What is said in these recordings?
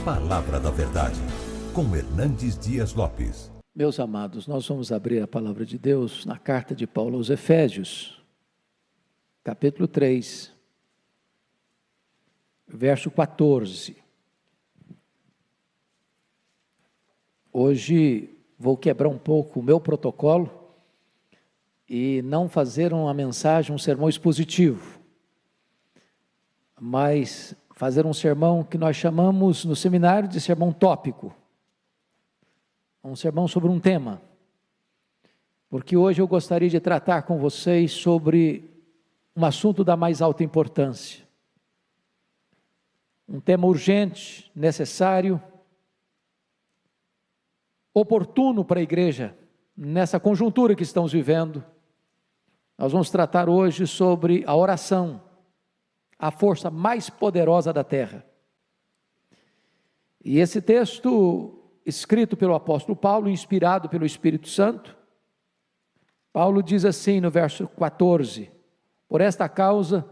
Palavra da Verdade, com Hernandes Dias Lopes. Meus amados, nós vamos abrir a palavra de Deus na carta de Paulo aos Efésios, capítulo 3, verso 14. Hoje vou quebrar um pouco o meu protocolo e não fazer uma mensagem, um sermão expositivo, mas fazer um sermão que nós chamamos no seminário de sermão tópico. Um sermão sobre um tema, porque hoje eu gostaria de tratar com vocês sobre um assunto da mais alta importância, um tema urgente, necessário, oportuno para a igreja, nessa conjuntura que estamos vivendo. Nós vamos tratar hoje sobre a oração, a força mais poderosa da terra. E esse texto, escrito pelo apóstolo Paulo, inspirado pelo Espírito Santo, Paulo diz assim no verso 14: por esta causa,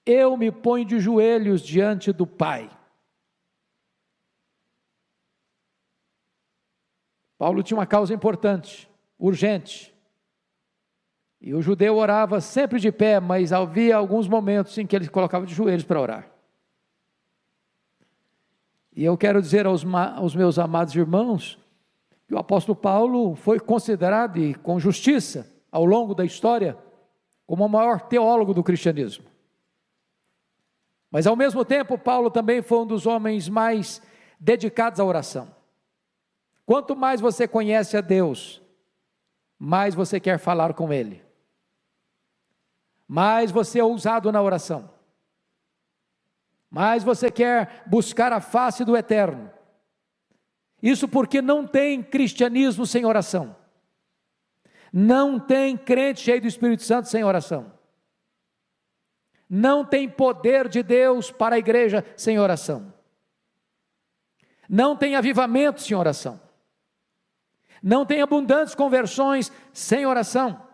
eu me ponho de joelhos diante do Pai. Paulo tinha uma causa importante, urgente, e o judeu orava sempre de pé, mas havia alguns momentos em que ele se colocava de joelhos para orar. E eu quero dizer aos meus amados irmãos, que o apóstolo Paulo foi considerado, e com justiça, ao longo da história, como o maior teólogo do cristianismo. Mas ao mesmo tempo, Paulo também foi um dos homens mais dedicados à oração. Quanto mais você conhece a Deus, mais você quer falar com Ele, mais você é ousado na oração, mais você quer buscar a face do Eterno. Isso porque não tem cristianismo sem oração, não tem crente cheio do Espírito Santo sem oração, não tem poder de Deus para a igreja sem oração, não tem avivamento sem oração, não tem abundantes conversões sem oração,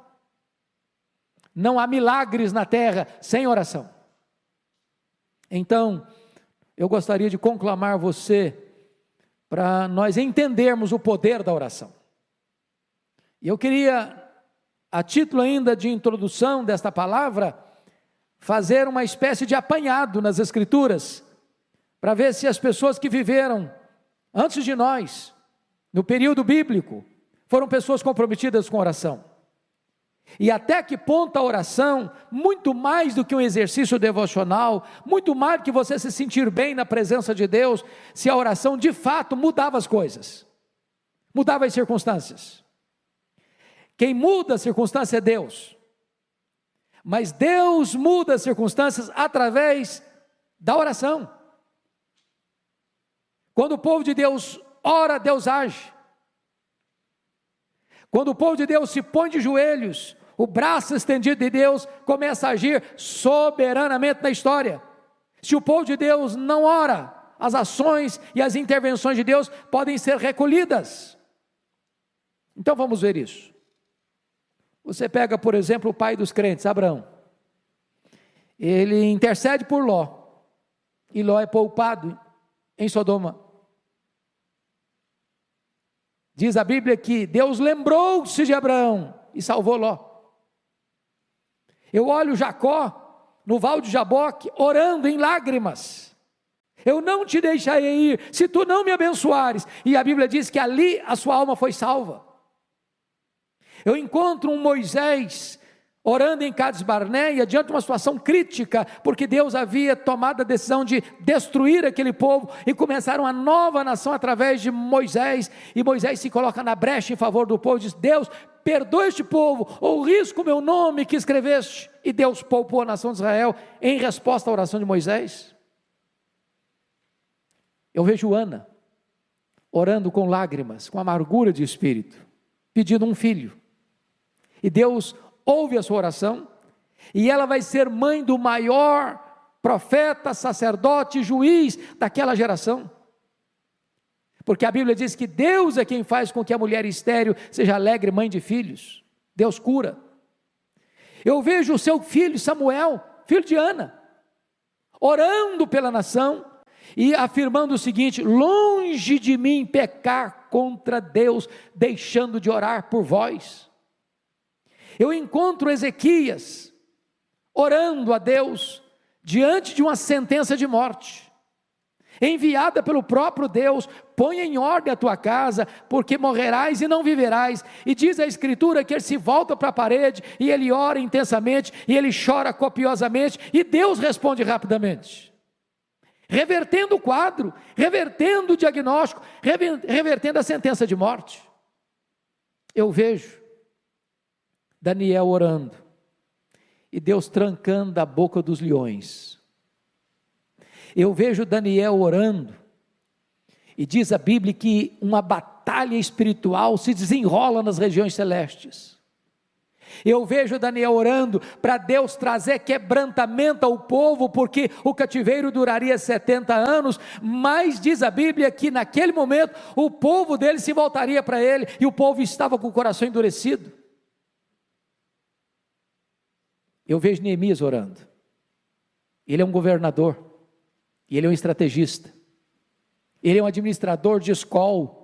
não há milagres na terra sem oração. Então, eu gostaria de conclamar você para nós entendermos o poder da oração. E eu queria, a título ainda de introdução desta palavra, fazer uma espécie de apanhado nas Escrituras, para ver se as pessoas que viveram antes de nós, no período bíblico, foram pessoas comprometidas com oração. E até que ponto a oração, muito mais do que um exercício devocional, muito mais do que você se sentir bem na presença de Deus, se a oração de fato mudava as coisas, mudava as circunstâncias. Quem muda a circunstância é Deus, mas Deus muda as circunstâncias através da oração. Quando o povo de Deus ora, Deus age. Quando o povo de Deus se põe de joelhos, o braço estendido de Deus começa a agir soberanamente na história. Se o povo de Deus não ora, as ações e as intervenções de Deus podem ser recolhidas. Então vamos ver isso. Você pega, por exemplo, o pai dos crentes, Abraão. Ele intercede por Ló, e Ló é poupado em Sodoma. Diz a Bíblia que Deus lembrou-se de Abraão e salvou Ló. Eu olho Jacó no val de Jaboque orando em lágrimas: eu não te deixarei ir se tu não me abençoares. E a Bíblia diz que ali a sua alma foi salva. Eu encontro um Moisés orando em Cades Barneia, diante de uma situação crítica, porque Deus havia tomado a decisão de destruir aquele povo, e começaram uma nova nação através de Moisés, e Moisés se coloca na brecha em favor do povo, e diz: Deus, perdoa este povo, ou risco o meu nome que escreveste. E Deus poupou a nação de Israel, em resposta à oração de Moisés. Eu vejo Ana, orando com lágrimas, com amargura de espírito, pedindo um filho, e Deus ouve a sua oração, e ela vai ser mãe do maior profeta, sacerdote, juiz daquela geração, porque a Bíblia diz que Deus é quem faz com que a mulher estéril seja alegre mãe de filhos. Deus cura. Eu vejo o seu filho Samuel, filho de Ana, orando pela nação, e afirmando o seguinte: longe de mim pecar contra Deus, deixando de orar por vós. Eu encontro Ezequias orando a Deus diante de uma sentença de morte, enviada pelo próprio Deus: põe em ordem a tua casa, porque morrerás e não viverás. E diz a Escritura que ele se volta para a parede, e ele ora intensamente, e ele chora copiosamente, e Deus responde rapidamente, revertendo o quadro, revertendo o diagnóstico, revertendo a sentença de morte. Eu vejo Daniel orando, e Deus trancando a boca dos leões. Eu vejo Daniel orando, e diz a Bíblia que uma batalha espiritual se desenrola nas regiões celestes. Eu vejo Daniel orando para Deus trazer quebrantamento ao povo, porque o cativeiro duraria 70 anos, mas diz a Bíblia que naquele momento o povo dele se voltaria para ele, e o povo estava com o coração endurecido. Eu vejo Neemias orando. Ele é um governador, e ele é um estrategista, ele é um administrador de escola.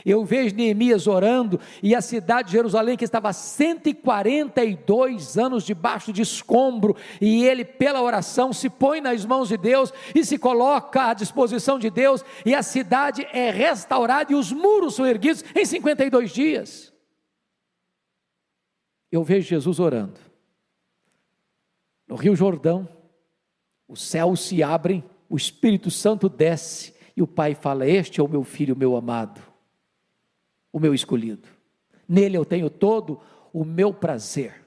Eu vejo Neemias orando, e a cidade de Jerusalém, que estava há 142 anos debaixo de escombro, e ele pela oração se põe nas mãos de Deus, e se coloca à disposição de Deus, e a cidade é restaurada, e os muros são erguidos em 52 dias. Eu vejo Jesus orando, no Rio Jordão, os céus se abrem, o Espírito Santo desce, e o Pai fala: este é o meu filho, o meu amado, o meu escolhido, nele eu tenho todo o meu prazer.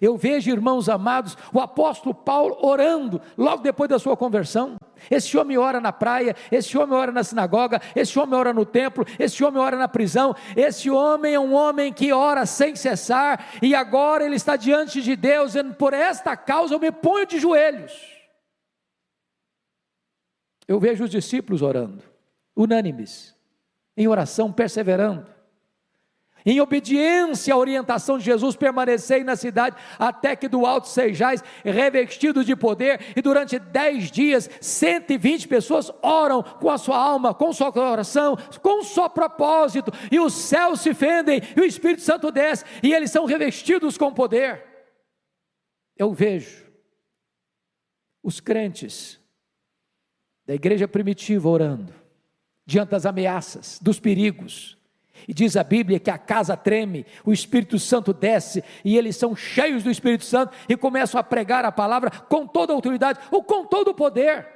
Eu vejo, irmãos amados, o apóstolo Paulo orando, logo depois da sua conversão. Esse homem ora na praia, esse homem ora na sinagoga, esse homem ora no templo, esse homem ora na prisão. Esse homem é um homem que ora sem cessar, e agora ele está diante de Deus, dizendo: por esta causa eu me ponho de joelhos. Eu vejo os discípulos orando, unânimes, em oração, perseverando, em obediência à orientação de Jesus: permanecei na cidade, até que do alto sejais revestidos de poder. E durante 10 dias, 120 pessoas oram com a sua alma, com sua coração, com o seu propósito, e os céus se fendem, e o Espírito Santo desce, e eles são revestidos com poder. Eu vejo os crentes da igreja primitiva orando, diante das ameaças, dos perigos, e diz a Bíblia que a casa treme, o Espírito Santo desce, e eles são cheios do Espírito Santo, e começam a pregar a palavra com toda a autoridade, ou com todo o poder.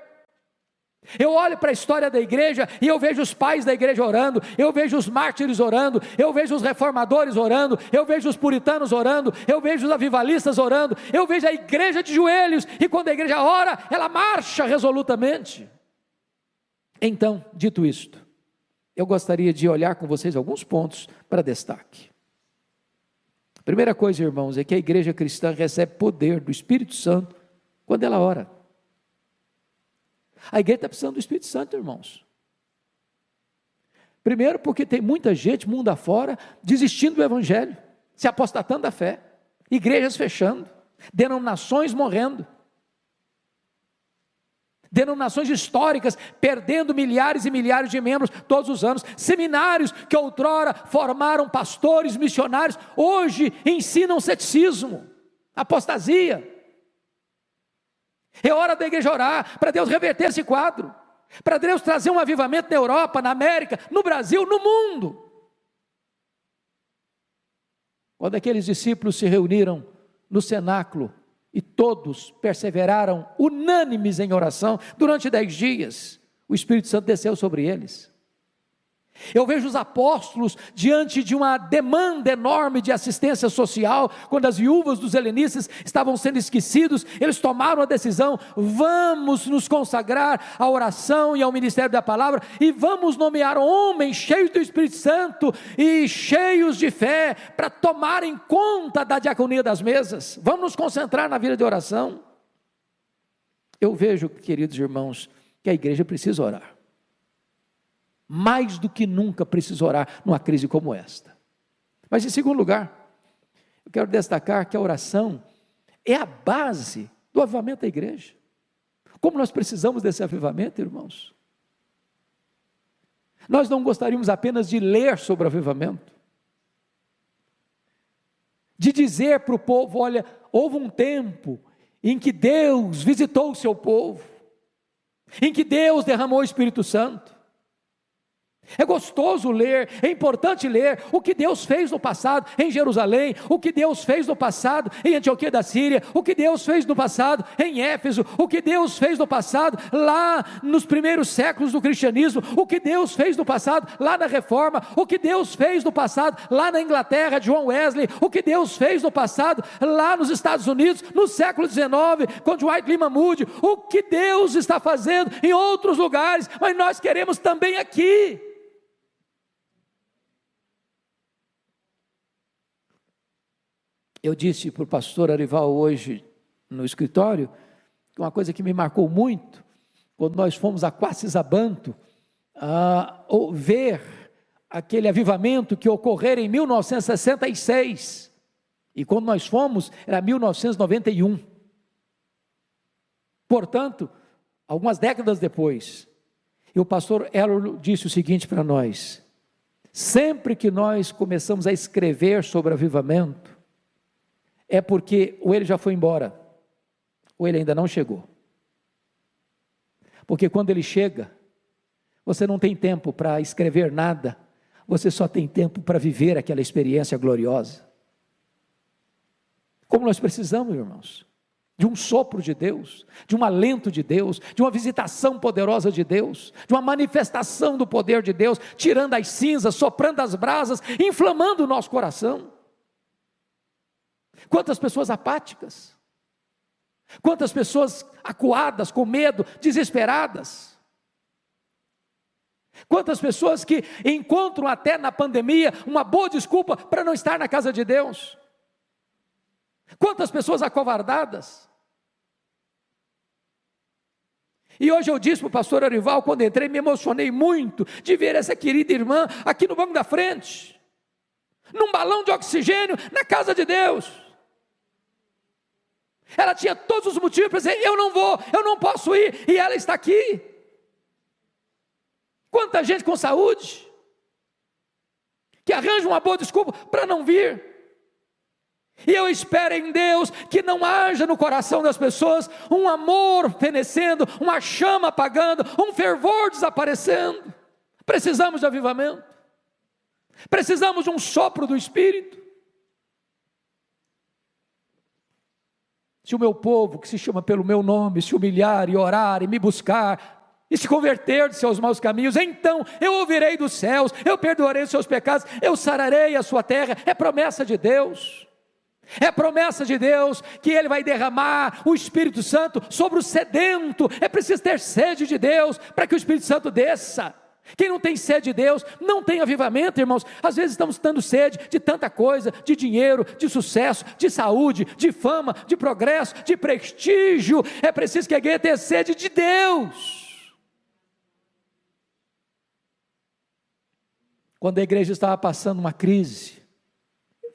Eu olho para a história da igreja, e eu vejo os pais da igreja orando, eu vejo os mártires orando, eu vejo os reformadores orando, eu vejo os puritanos orando, eu vejo os avivalistas orando, eu vejo a igreja de joelhos, e quando a igreja ora, ela marcha resolutamente. Então, dito isto, eu gostaria de olhar com vocês alguns pontos para destaque. A primeira coisa, irmãos, é que a igreja cristã recebe poder do Espírito Santo quando ela ora. A igreja está precisando do Espírito Santo, irmãos. Primeiro, porque tem muita gente, mundo afora, desistindo do Evangelho, se apostatando da fé, igrejas fechando, denominações morrendo, denominações históricas perdendo milhares e milhares de membros todos os anos, seminários que outrora formaram pastores, missionários, hoje ensinam ceticismo, apostasia. É hora da igreja orar, para Deus reverter esse quadro, para Deus trazer um avivamento na Europa, na América, no Brasil, no mundo. Quando aqueles discípulos se reuniram no cenáculo, e todos perseveraram unânimes em oração, durante 10 dias, o Espírito Santo desceu sobre eles. Eu vejo os apóstolos diante de uma demanda enorme de assistência social, quando as viúvas dos helenistas estavam sendo esquecidos, eles tomaram a decisão: vamos nos consagrar à oração e ao ministério da palavra, e vamos nomear homens cheios do Espírito Santo e cheios de fé, para tomarem conta da diaconia das mesas. Vamos nos concentrar na vida de oração. Eu vejo, queridos irmãos, que a igreja precisa orar. Mais do que nunca precisa orar numa crise como esta. Mas em segundo lugar, eu quero destacar que a oração é a base do avivamento da igreja. Como nós precisamos desse avivamento, irmãos. Nós não gostaríamos apenas de ler sobre o avivamento, de dizer para o povo: olha, houve um tempo em que Deus visitou o seu povo, em que Deus derramou o Espírito Santo. É gostoso ler, é importante ler o que Deus fez no passado em Jerusalém, o que Deus fez no passado em Antioquia da Síria, o que Deus fez no passado em Éfeso, o que Deus fez no passado lá nos primeiros séculos do cristianismo, o que Deus fez no passado lá na Reforma, o que Deus fez no passado lá na Inglaterra, John Wesley, o que Deus fez no passado lá nos Estados Unidos, no século XIX, com Dwight Lyman Moody, o que Deus está fazendo em outros lugares, mas nós queremos também aqui. Eu disse para o pastor Arival hoje no escritório, uma coisa que me marcou muito, quando nós fomos a Quacisabanto, ver aquele avivamento que ocorreu em 1966, e quando nós fomos, era 1991, portanto, algumas décadas depois, e o pastor Elor disse o seguinte para nós: sempre que nós começamos a escrever sobre avivamento, é porque ou ele já foi embora, ou ele ainda não chegou. Porque quando ele chega, você não tem tempo para escrever nada, você só tem tempo para viver aquela experiência gloriosa. Como nós precisamos, irmãos, de um sopro de Deus, de um alento de Deus, de uma visitação poderosa de Deus, de uma manifestação do poder de Deus, tirando as cinzas, soprando as brasas, inflamando o nosso coração. Quantas pessoas apáticas, quantas pessoas acuadas, com medo, desesperadas, quantas pessoas que encontram até na pandemia uma boa desculpa para não estar na casa de Deus, quantas pessoas acovardadas. E hoje eu disse para o pastor Arival, quando entrei, me emocionei muito de ver essa querida irmã aqui no banco da frente, num balão de oxigênio, na casa de Deus. Ela tinha todos os motivos para dizer: eu não vou, eu não posso ir, e ela está aqui. Quanta gente com saúde, que arranja uma boa desculpa para não vir. E eu espero em Deus que não haja no coração das pessoas um amor fenecendo, uma chama apagando, um fervor desaparecendo. Precisamos de avivamento, precisamos de um sopro do Espírito. Se o meu povo, que se chama pelo meu nome, se humilhar e orar e me buscar, e se converter de seus maus caminhos, então eu ouvirei dos céus, eu perdoarei os seus pecados, eu sararei a sua terra. É promessa de Deus, é promessa de Deus, que Ele vai derramar o Espírito Santo sobre o sedento. É preciso ter sede de Deus, para que o Espírito Santo desça. Quem não tem sede de Deus, não tem avivamento, irmãos. Às vezes estamos dando sede de tanta coisa, de dinheiro, de sucesso, de saúde, de fama, de progresso, de prestígio. É preciso que a igreja tenha sede de Deus. Quando a igreja estava passando uma crise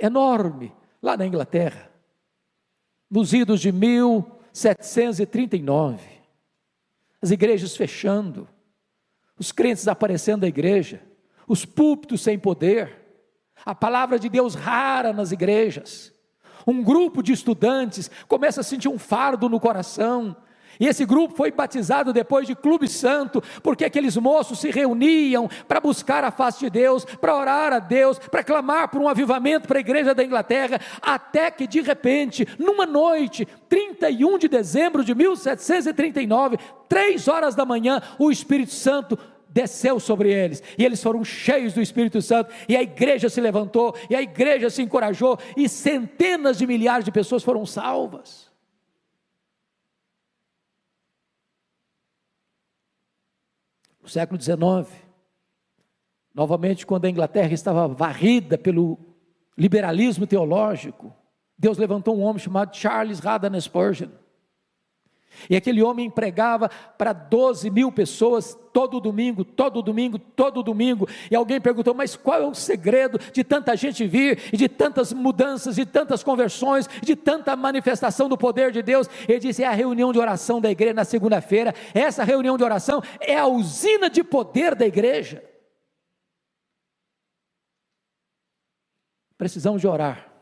enorme, lá na Inglaterra, nos idos de 1739, as igrejas fechando, os crentes aparecendo da igreja, os púlpitos sem poder, a palavra de Deus rara nas igrejas, um grupo de estudantes começa a sentir um fardo no coração, e esse grupo foi batizado depois de Clube Santo, porque aqueles moços se reuniam para buscar a face de Deus, para orar a Deus, para clamar por um avivamento para a igreja da Inglaterra, até que de repente, numa noite, 31 de dezembro de 1739, 3 horas da manhã, o Espírito Santo desceu sobre eles, e eles foram cheios do Espírito Santo, e a igreja se levantou, e a igreja se encorajou, e centenas de milhares de pessoas foram salvas. No século XIX, novamente, quando a Inglaterra estava varrida pelo liberalismo teológico, Deus levantou um homem chamado Charles Haddon Spurgeon, E aquele homem pregava para 12 mil pessoas todo domingo, todo domingo, todo domingo. E alguém perguntou: mas qual é o segredo de tanta gente vir, e de tantas mudanças, de tantas conversões, de tanta manifestação do poder de Deus? Ele disse: é a reunião de oração da igreja na segunda-feira. Essa reunião de oração é a usina de poder da igreja. Precisamos de orar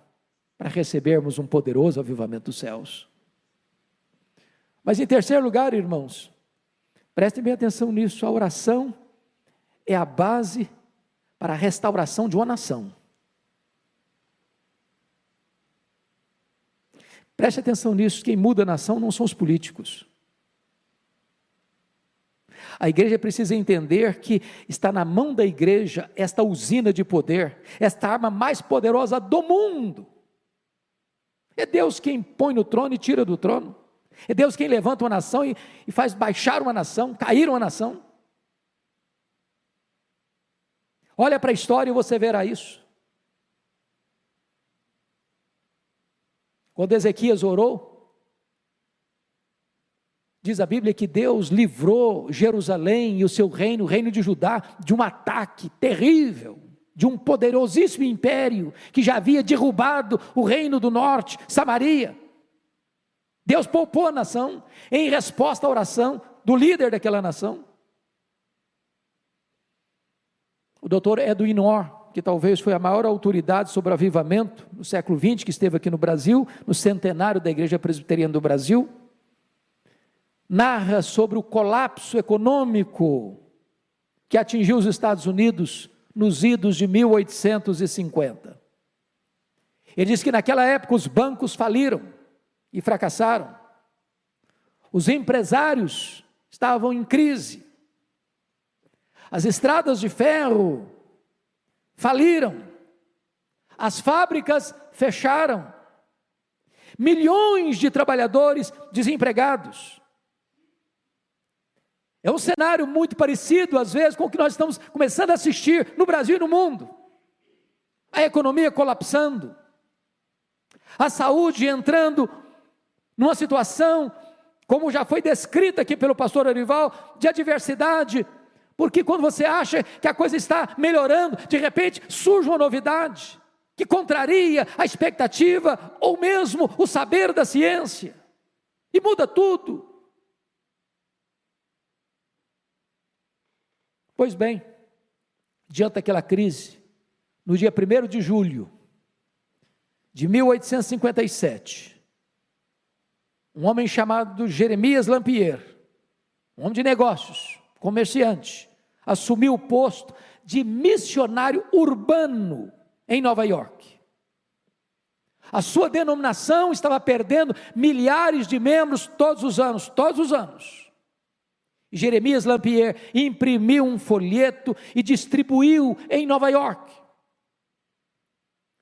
para recebermos um poderoso avivamento dos céus. Mas em terceiro lugar, irmãos, prestem bem atenção nisso, a oração é a base para a restauração de uma nação. Preste atenção nisso, quem muda a nação não são os políticos. A igreja precisa entender que está na mão da igreja esta usina de poder, esta arma mais poderosa do mundo. É Deus quem põe no trono e tira do trono. É Deus quem levanta uma nação e faz baixar uma nação, cair uma nação. Olha para a história e você verá isso. Quando Ezequias orou, diz a Bíblia que Deus livrou Jerusalém e o seu reino, o reino de Judá, de um ataque terrível, de um poderosíssimo império, que já havia derrubado o reino do norte, Samaria. Deus poupou a nação, em resposta à oração do líder daquela nação. O doutor Edwin Orr, que talvez foi a maior autoridade sobre o avivamento no século XX, que esteve aqui no Brasil, no centenário da Igreja Presbiteriana do Brasil, narra sobre o colapso econômico que atingiu os Estados Unidos nos idos de 1850. Ele diz que naquela época os bancos faliram e fracassaram. Os empresários estavam em crise. As estradas de ferro faliram. As fábricas fecharam. Milhões de trabalhadores desempregados. É um cenário muito parecido, às vezes, com o que nós estamos começando a assistir no Brasil e no mundo. A economia colapsando. A saúde entrando numa situação, como já foi descrita aqui pelo pastor Arival, de adversidade, porque quando você acha que a coisa está melhorando, de repente surge uma novidade, que contraria a expectativa, ou mesmo o saber da ciência, e muda tudo. Pois bem, diante daquela crise, no dia 1º de julho de 1857, um homem chamado Jeremias Lampier, um homem de negócios, comerciante, assumiu o posto de missionário urbano em Nova York. A sua denominação estava perdendo milhares de membros todos os anos. E Jeremias Lampier imprimiu um folheto e distribuiu em Nova York.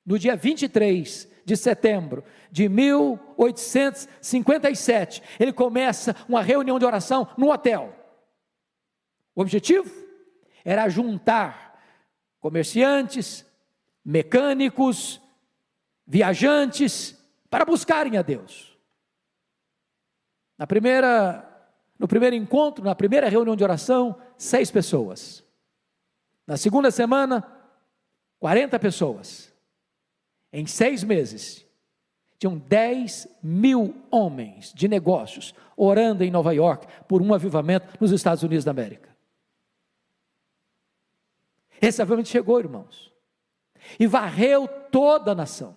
No dia 23 de setembro de 1857, ele começa uma reunião de oração no hotel. O objetivo era juntar comerciantes, mecânicos, viajantes, para buscarem a Deus. No primeiro encontro, na primeira reunião de oração, 6 pessoas. Na segunda semana, 40 pessoas. Em 6 meses, tinham 10 mil homens de negócios orando em Nova York por um avivamento nos Estados Unidos da América. Esse avivamento chegou, irmãos, e varreu toda a nação.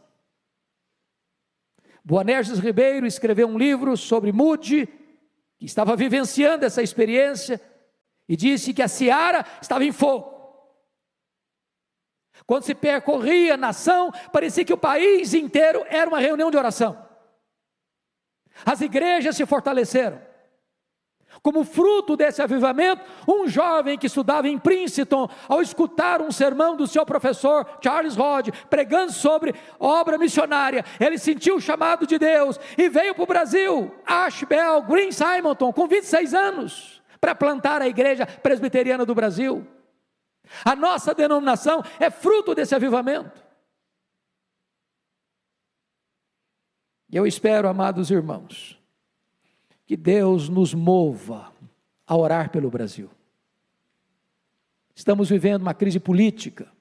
Boanerges Ribeiro escreveu um livro sobre Moody, que estava vivenciando essa experiência, e disse que a seara estava em fogo. Quando se percorria a nação, parecia que o país inteiro era uma reunião de oração. As igrejas se fortaleceram. Como fruto desse avivamento, um jovem que estudava em Princeton, ao escutar um sermão do seu professor Charles Hodge, pregando sobre obra missionária, ele sentiu o chamado de Deus e veio para o Brasil, Ashbel Green Simonton, com 26 anos, para plantar a igreja presbiteriana do Brasil. A nossa denominação é fruto desse avivamento. Eu espero, amados irmãos, que Deus nos mova a orar pelo Brasil. Estamos vivendo uma crise política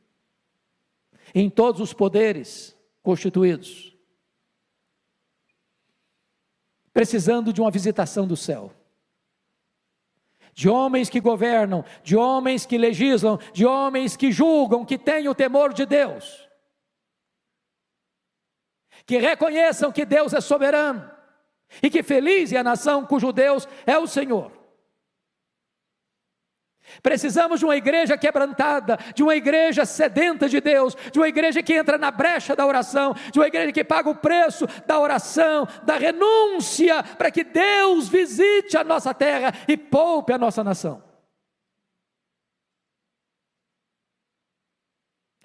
em todos os poderes constituídos, precisando de uma visitação do céu, de homens que governam, de homens que legislam, de homens que julgam, que têm o temor de Deus, que reconheçam que Deus é soberano, e que feliz é a nação cujo Deus é o Senhor. Precisamos de uma igreja quebrantada, de uma igreja sedenta de Deus, de uma igreja que entra na brecha da oração, de uma igreja que paga o preço da oração, da renúncia, para que Deus visite a nossa terra e poupe a nossa nação.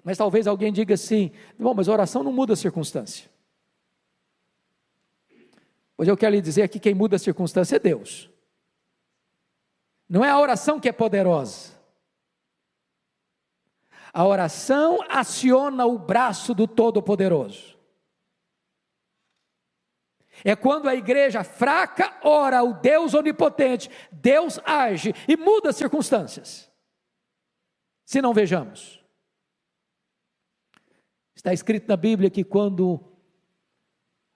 Mas talvez alguém diga assim: bom, mas a oração não muda a circunstância. Pois eu quero lhe dizer que quem muda a circunstância é Deus. Não é a oração que é poderosa. A oração aciona o braço do Todo-Poderoso. É quando a igreja fraca ora ao Deus onipotente, Deus age e muda as circunstâncias. Se não vejamos. Está escrito na Bíblia que quando,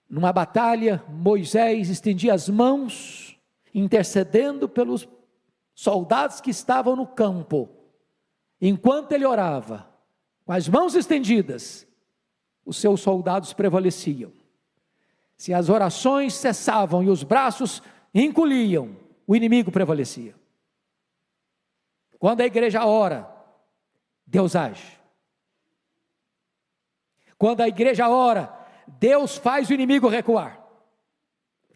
numa batalha, Moisés estendia as mãos, intercedendo pelos soldados que estavam no campo, enquanto ele orava, com as mãos estendidas, os seus soldados prevaleciam. Se as orações cessavam e os braços encolhiam, o inimigo prevalecia. Quando a igreja ora, Deus age. Quando a igreja ora, Deus faz o inimigo recuar.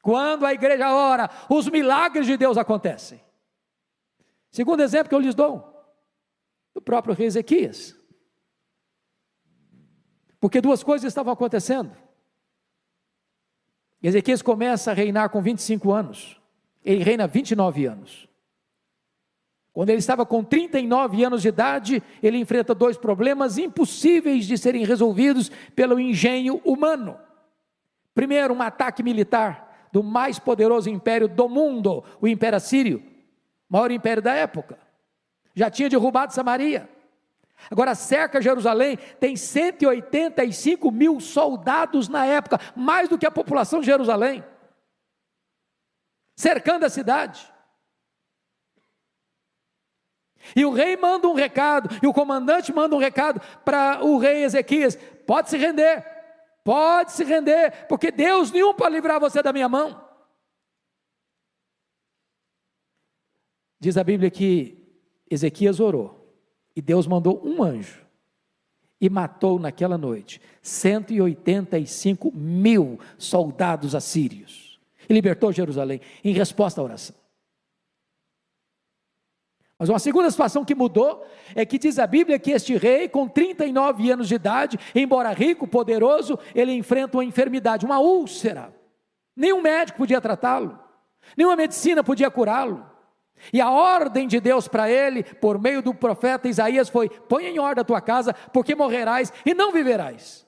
Quando a igreja ora, os milagres de Deus acontecem. Segundo exemplo que eu lhes dou, o próprio rei Ezequias. Porque duas coisas estavam acontecendo. Ezequias começa a reinar com 25 anos, ele reina 29 anos. Quando ele estava com 39 anos de idade, ele enfrenta dois problemas impossíveis de serem resolvidos pelo engenho humano. Primeiro, um ataque militar do mais poderoso império do mundo, o Império Assírio, maior império da época. Já tinha derrubado Samaria. Agora cerca Jerusalém, tem 185 mil soldados na época, mais do que a população de Jerusalém, cercando a cidade. E o rei manda um recado, e o comandante manda um recado para o rei Ezequias: pode se render, porque Deus nenhum pode livrar você da minha mão. Diz a Bíblia que Ezequias orou, e Deus mandou um anjo, e matou naquela noite 185 mil soldados assírios, e libertou Jerusalém, em resposta à oração. Mas uma segunda situação que mudou, é que diz a Bíblia que este rei, com 39 anos de idade, embora rico, poderoso, ele enfrenta uma enfermidade, uma úlcera. Nenhum médico podia tratá-lo, nenhuma medicina podia curá-lo. E a ordem de Deus para ele, por meio do profeta Isaías, foi: põe em ordem a tua casa, porque morrerás e não viverás.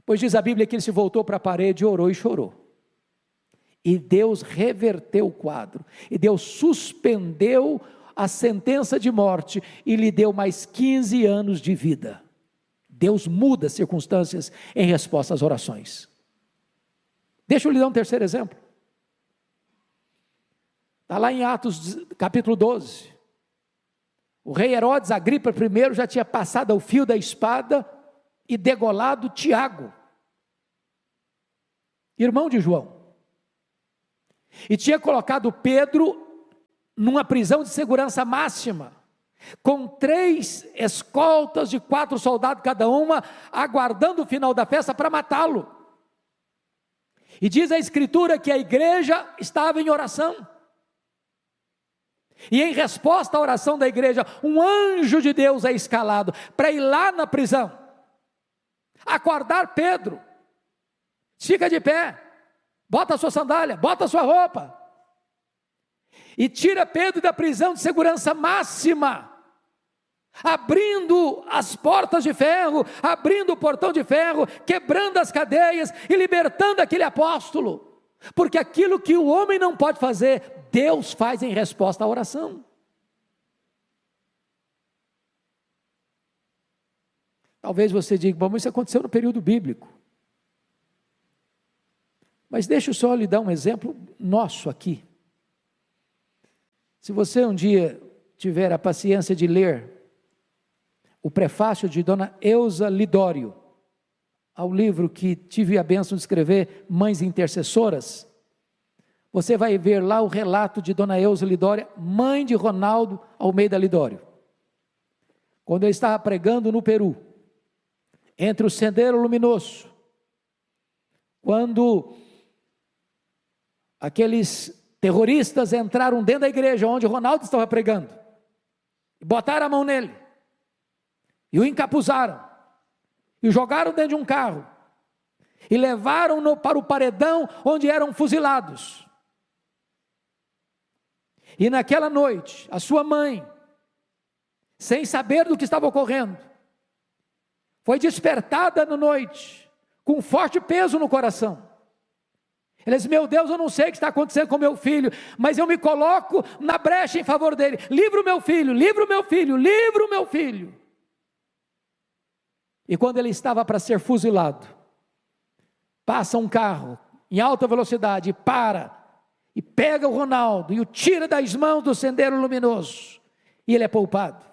Pois diz a Bíblia que ele se voltou para a parede, orou e chorou. E Deus reverteu o quadro, e Deus suspendeu a sentença de morte, e lhe deu mais 15 anos de vida. Deus muda as circunstâncias em resposta às orações. Deixa eu lhe dar um terceiro exemplo. Está lá em Atos capítulo 12. O rei Herodes Agripa I já tinha passado ao fio da espada e degolado Tiago, irmão de João. E tinha colocado Pedro numa prisão de segurança máxima, com 3 escoltas de 4 soldados cada uma, aguardando o final da festa para matá-lo. E diz a Escritura que a igreja estava em oração. E em resposta à oração da igreja, um anjo de Deus é escalado para ir lá na prisão, acordar Pedro. Fica de pé, bota a sua sandália, bota a sua roupa, e tira Pedro da prisão de segurança máxima, abrindo as portas de ferro, abrindo o portão de ferro, quebrando as cadeias e libertando aquele apóstolo. porque aquilo que o homem não pode fazer, Deus faz em resposta à oração. Talvez você diga, bom, mas isso aconteceu no período bíblico. Mas deixa eu só lhe dar um exemplo nosso aqui. Se você um dia tiver a paciência de ler o prefácio de Dona Eusa Lidório, ao livro que tive a bênção de escrever, Mães Intercessoras, você vai ver lá o relato de Dona Eusa Lidório, mãe de Ronaldo Almeida Lidório. Quando ele estava pregando no Peru, entre o Sendero Luminoso, quando aqueles terroristas entraram dentro da igreja onde Ronaldo estava pregando, e botaram a mão nele, e o encapuzaram, e o jogaram dentro de um carro, e levaram-no para o paredão onde eram fuzilados. E naquela noite, a sua mãe, sem saber do que estava ocorrendo, foi despertada na noite, com um forte peso no coração. Ela disse, meu Deus, eu não sei o que está acontecendo com meu filho, mas eu me coloco na brecha em favor dele. Livra o meu filho, livra o meu filho, livra o meu filho. E quando ele estava para ser fuzilado, passa um carro em alta velocidade, para, e pega o Ronaldo, e o tira das mãos do Sendero Luminoso, e ele é poupado.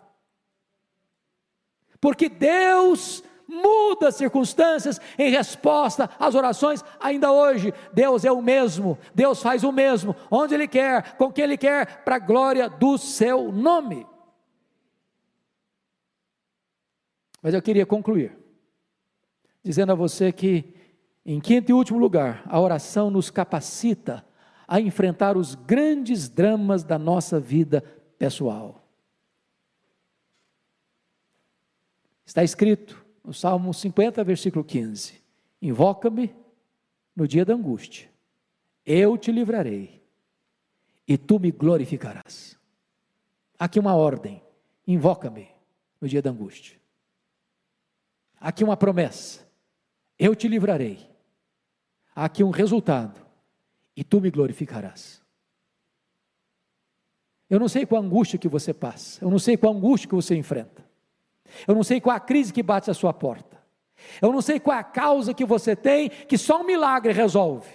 Porque Deus muda as circunstâncias em resposta às orações. Ainda hoje, Deus é o mesmo, Deus faz o mesmo, onde Ele quer, com quem Ele quer, para a glória do seu nome. Mas eu queria concluir, dizendo a você que, em quinto e último lugar, a oração nos capacita a enfrentar os grandes dramas da nossa vida pessoal. Está escrito no Salmo 50, versículo 15, invoca-me no dia da angústia, eu te livrarei, e tu me glorificarás. Aqui uma ordem, invoca-me no dia da angústia. Aqui uma promessa, eu te livrarei. Aqui um resultado, e tu me glorificarás. Eu não sei qual a angústia que você passa, eu não sei qual a angústia que você enfrenta, eu não sei qual a crise que bate à sua porta, eu não sei qual a causa que você tem, que só um milagre resolve.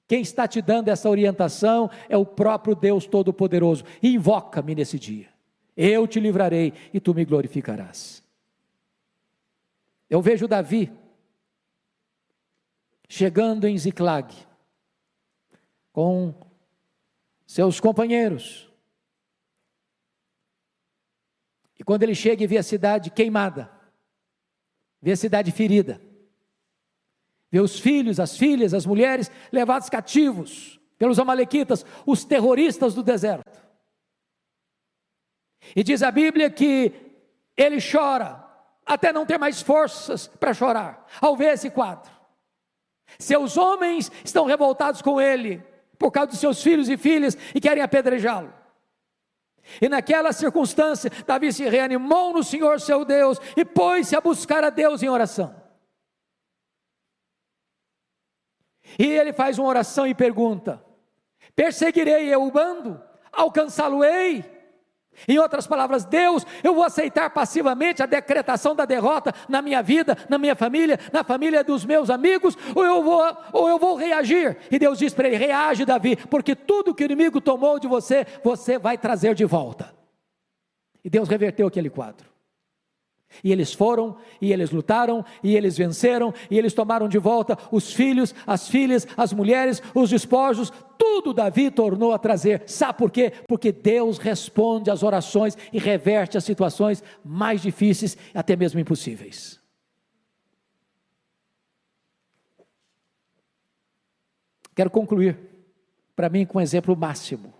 Quem está te dando essa orientação é o próprio Deus Todo-Poderoso. Invoca-me nesse dia, eu te livrarei e tu me glorificarás. Eu vejo Davi chegando em Ziclag, com seus companheiros, e quando ele chega e vê a cidade queimada, vê a cidade ferida, vê os filhos, as filhas, as mulheres levados cativos pelos amalequitas, os terroristas do deserto, e diz a Bíblia que ele chora, até não ter mais forças para chorar, ao ver esse quadro. Seus homens estão revoltados com ele, por causa dos seus filhos e filhas, e querem apedrejá-lo. E naquela circunstância, Davi se reanimou no Senhor seu Deus, e pôs-se a buscar a Deus em oração. E ele faz uma oração e pergunta, perseguirei eu o bando? Alcançá-lo-ei? Em outras palavras, Deus, eu vou aceitar passivamente a decretação da derrota na minha vida, na minha família, na família dos meus amigos, ou eu vou reagir? E Deus diz para ele, reage Davi, porque tudo que o inimigo tomou de você, você vai trazer de volta. E Deus reverteu aquele quadro. E eles foram, e eles lutaram, e eles venceram, e eles tomaram de volta os filhos, as filhas, as mulheres, os despojos, tudo Davi tornou a trazer. Sabe por quê? Porque Deus responde às orações e reverte as situações mais difíceis, até mesmo impossíveis. Quero concluir, para mim, com um exemplo máximo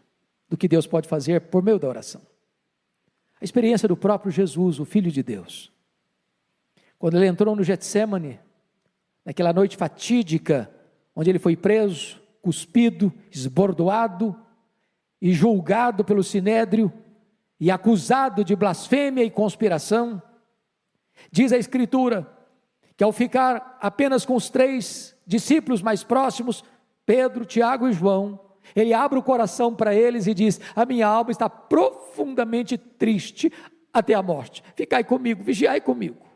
do que Deus pode fazer por meio da oração. A experiência do próprio Jesus, o Filho de Deus. Quando ele entrou no Getsêmani, naquela noite fatídica, onde ele foi preso, cuspido, esbordoado e julgado pelo Sinédrio e acusado de blasfêmia e conspiração, diz a Escritura que ao ficar apenas com os 3 discípulos mais próximos, Pedro, Tiago e João, ele abre o coração para eles e diz: a minha alma está profundamente triste até a morte, ficai comigo, vigiai comigo.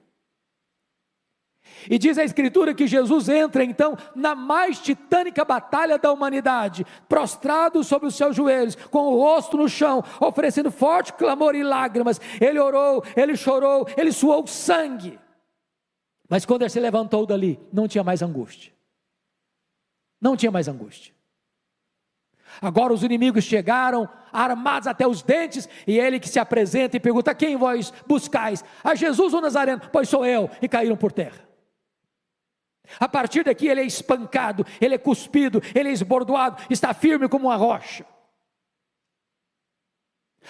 E diz a Escritura que Jesus entra então na mais titânica batalha da humanidade, prostrado sobre os seus joelhos, com o rosto no chão, oferecendo forte clamor e lágrimas. Ele orou, ele chorou, ele suou sangue. Mas quando ele se levantou dali, não tinha mais angústia. Não tinha mais angústia. Agora os inimigos chegaram, armados até os dentes, e ele que se apresenta e pergunta: quem vós buscais? A Jesus o Nazareno. Pois sou eu. E caíram por terra. A partir daqui ele é espancado, ele é cuspido, ele é esbordoado, está firme como uma rocha.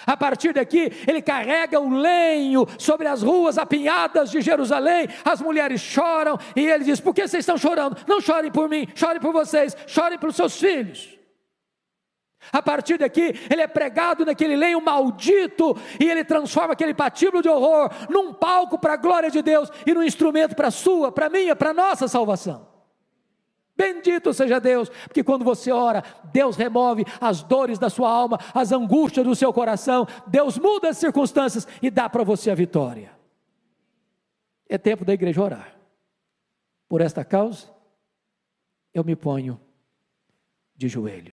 A partir daqui ele carrega o lenho sobre as ruas apinhadas de Jerusalém, as mulheres choram, e ele diz: por que vocês estão chorando? Não chorem por mim, chorem por vocês, chorem pelos seus filhos. A partir daqui ele é pregado naquele lenho maldito, e ele transforma aquele patíbulo de horror num palco para a glória de Deus, e num instrumento para a sua, para a minha, para a nossa salvação. Bendito seja Deus, porque quando você ora, Deus remove as dores da sua alma, as angústias do seu coração, Deus muda as circunstâncias e dá para você a vitória. É tempo da igreja orar. Por esta causa, eu me ponho de joelhos.